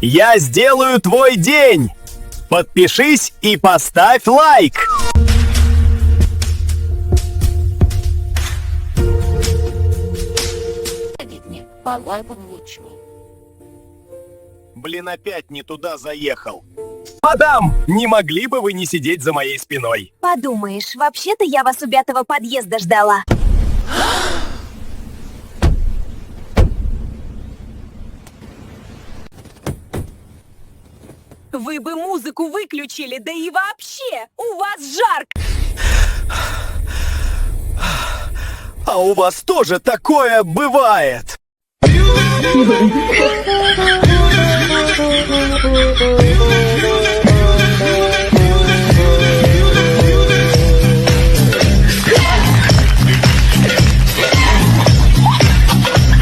Я сделаю твой день! Подпишись и поставь лайк! Блин, опять не туда заехал. Мадам, не могли бы вы не сидеть за моей спиной? Подумаешь, вообще-то я вас у 5-го подъезда ждала. Вы бы музыку выключили, да и вообще, у вас жарко. А у вас тоже такое бывает?